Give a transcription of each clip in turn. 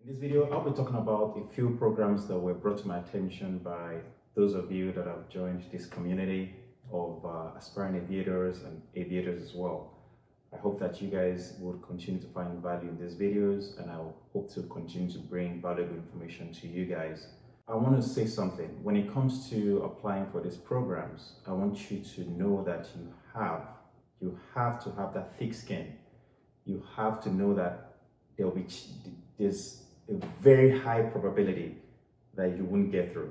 In this video, I'll be talking about a few programs that were brought to my attention by those of you that have joined this community of aspiring aviators and aviators as well. I hope that you guys would continue to find value in these videos, and I hope to continue to bring valuable information to you guys. I want to say something. When it comes to applying for these programs, I want you to know that you have to have that thick skin. You have to know that there's a very high probability that you won't get through.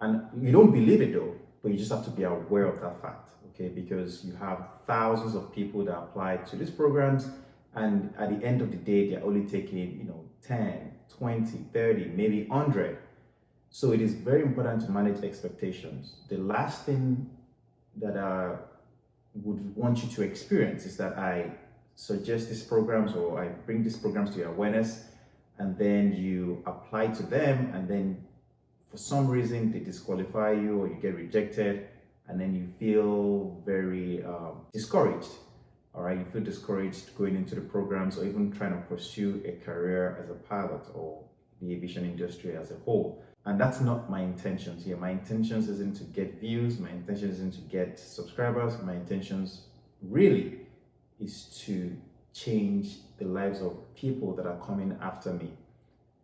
And you don't believe it though, but you just have to be aware of that fact, okay? Because you have thousands of people that apply to these programs, and at the end of the day, they're only taking, 10, 20, 30, maybe 100. So it is very important to manage expectations. The last thing that I would want you to experience is that I suggest these programs or I bring these programs to your awareness, and then you apply to them, and then for some reason they disqualify you or you get rejected, and then you feel very discouraged. All right, you feel discouraged going into the programs or even trying to pursue a career as a pilot or the aviation industry as a whole. And that's not my intentions here. My intentions isn't to get views, my intention isn't to get subscribers, my intentions really is to change the lives of people that are coming after me.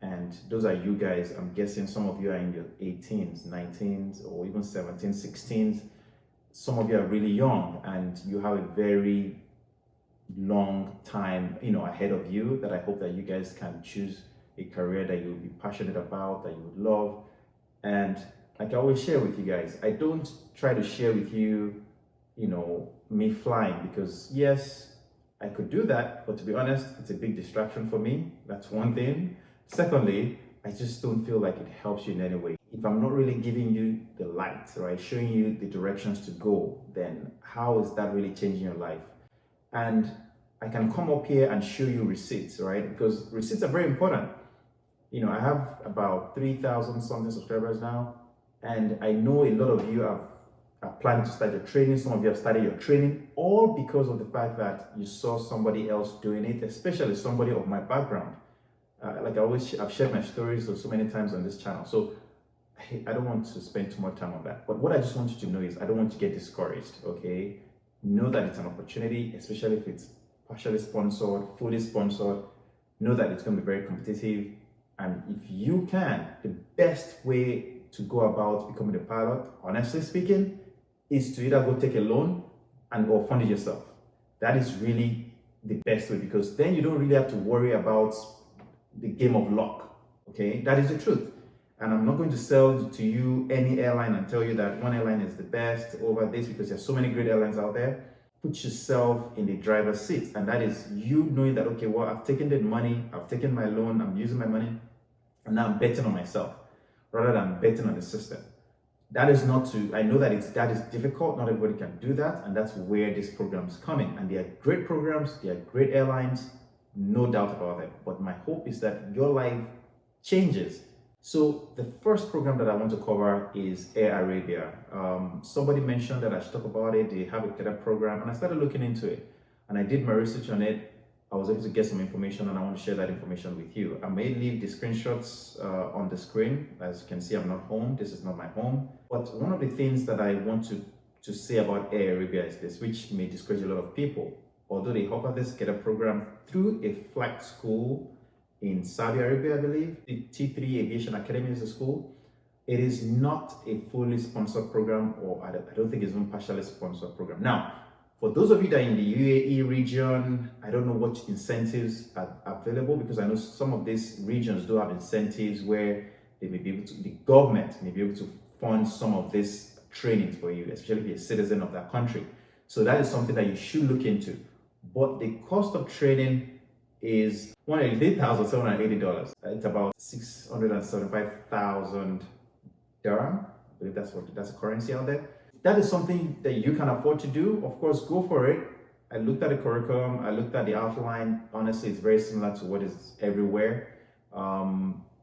And those are you guys. I'm guessing some of you are in your 18s, 19s, or even 17s, 16s. Some of you are really young and you have a very long time, ahead of you, that I hope that you guys can choose a career that you'll be passionate about, that you would love. And like I always share with you guys, I don't try to share with you, me flying, because yes, I could do that, but to be honest, it's a big distraction for me. That's one thing. Secondly, I just don't feel like it helps you in any way. If I'm not really giving you the light, right, showing you the directions to go, then how is that really changing your life? And I can come up here and show you receipts, right? Because receipts are very important. I have about 3,000 something subscribers now, and I know a lot of you are planning to start your training. Some of you have started your training, all because of the fact that you saw somebody else doing it, especially somebody of my background. Like I've shared my stories so many times on this channel, so I don't want to spend too much time on that. But what I just want you to know is I don't want you to get discouraged, okay? Know that it's an opportunity, especially if it's partially sponsored, fully sponsored. Know that it's going to be very competitive. And if you can, the best way to go about becoming a pilot, honestly speaking, is to either go take a loan or fund it yourself. That is really the best way, because then you don't really have to worry about the game of luck, okay? That is the truth. And I'm not going to sell to you any airline and tell you that one airline is the best over this, because there's so many great airlines out there. Put yourself in the driver's seat, and that is you knowing that, okay, well, I've taken the money, I've taken my loan, I'm using my money, and now I'm betting on myself rather than betting on the system. That is not to, I know that that is difficult, not everybody can do that, and that's where this program is coming. And they are great programs, they are great airlines, no doubt about it. But my hope is that your life changes. So the first program that I want to cover is AirArabia. Somebody mentioned that I should talk about it. They have a Cadet program, and I started looking into it, and I did my research on it. I was able to get some information, and I want to share that information with you. I may leave the screenshots on the screen. As you can see, I'm not home. This is not my home. But one of the things that I want to say about AirArabia is this, which may discourage a lot of people. Although they offer this Cadet program through a flight school in Saudi Arabia, I believe, the T3 Aviation Academy is a school. It is not a fully sponsored program, or I don't think it's even partially sponsored program. Now, for those of you that are in the UAE region, I don't know what incentives are available, because I know some of these regions do have incentives where they may be able to, the government may be able to fund some of this training for you, especially if you're a citizen of that country. So that is something that you should look into. But the cost of training is $183,780. It's about 675,000 dirham. I believe that's a currency out there. That is something that you can afford to do. Of course, go for it. I looked at the curriculum, I looked at the outline. Honestly, it's very similar to what is everywhere.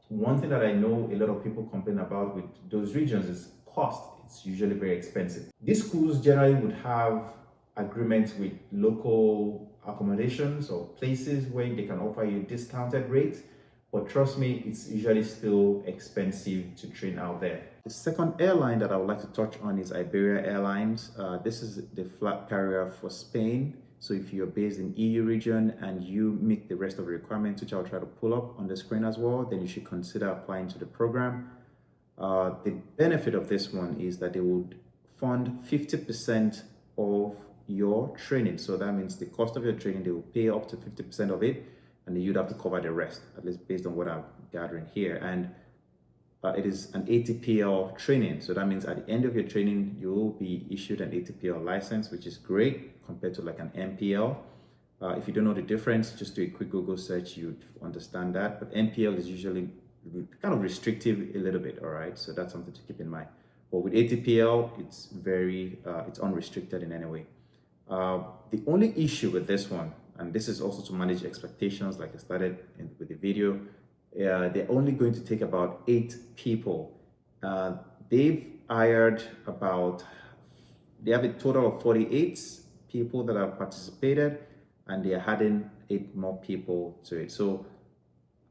One thing that I know a lot of people complain about with those regions is cost. It's usually very expensive. These schools generally would have agreements with local accommodations or places where they can offer you discounted rates. but trust me, it's usually still expensive to train out there. The second airline that I would like to touch on is Iberia Airlines. This is the flag carrier for Spain. So if you're based in EU region and you meet the rest of the requirements, which I'll try to pull up on the screen as well, then you should consider applying to the program. The benefit of this one is that they would fund 50% of your training. So that means the cost of your training, they will pay up to 50% of it, and then you'd have to cover the rest, at least based on what I'm gathering here. And it is an ATPL training. So that means at the end of your training, you will be issued an ATPL license, which is great compared to like an MPL. If you don't know the difference, just do a quick Google search, you'd understand that. But MPL is usually kind of restrictive a little bit, all right? So that's something to keep in mind. But with ATPL, it's it's unrestricted in any way. The only issue with this one, and this is also to manage expectations, like I started with the video, they're only going to take about 8 people. They've hired they have a total of 48 people that have participated, and they are adding 8 more people to it. So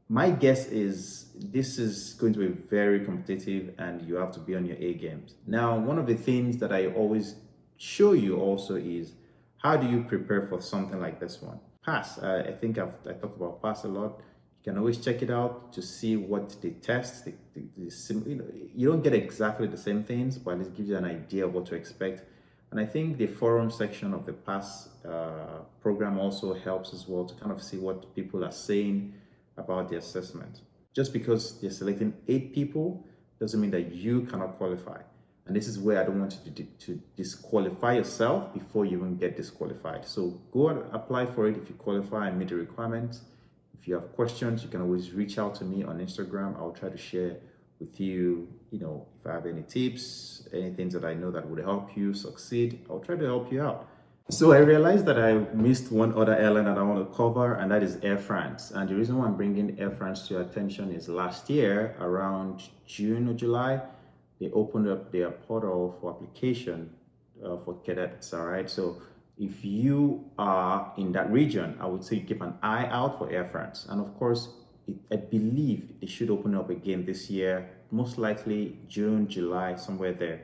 my guess is this is going to be very competitive and you have to be on your A games. Now, one of the things that I always show you also is how do you prepare for something like this one? PASS. I think I talked about PASS a lot. You can always check it out to see what they test. You don't get exactly the same things, but it gives you an idea of what to expect. And I think the forum section of the PASS program also helps as well to kind of see what people are saying about the assessment. Just because they're selecting 8 people doesn't mean that you cannot qualify. And this is where I don't want you to disqualify yourself before you even get disqualified. So go and apply for it if you qualify and meet the requirements. If you have questions, you can always reach out to me on Instagram. I'll try to share with you, if I have any tips, any things that I know that would help you succeed, I'll try to help you out. So I realized that I missed one other airline that I want to cover, and that is Air France. And the reason why I'm bringing Air France to your attention is last year, around June or July, they opened up their portal for application for cadets, all right? So if you are in that region, I would say keep an eye out for Air France. And of course, I believe they should open up again this year, most likely June, July, somewhere there.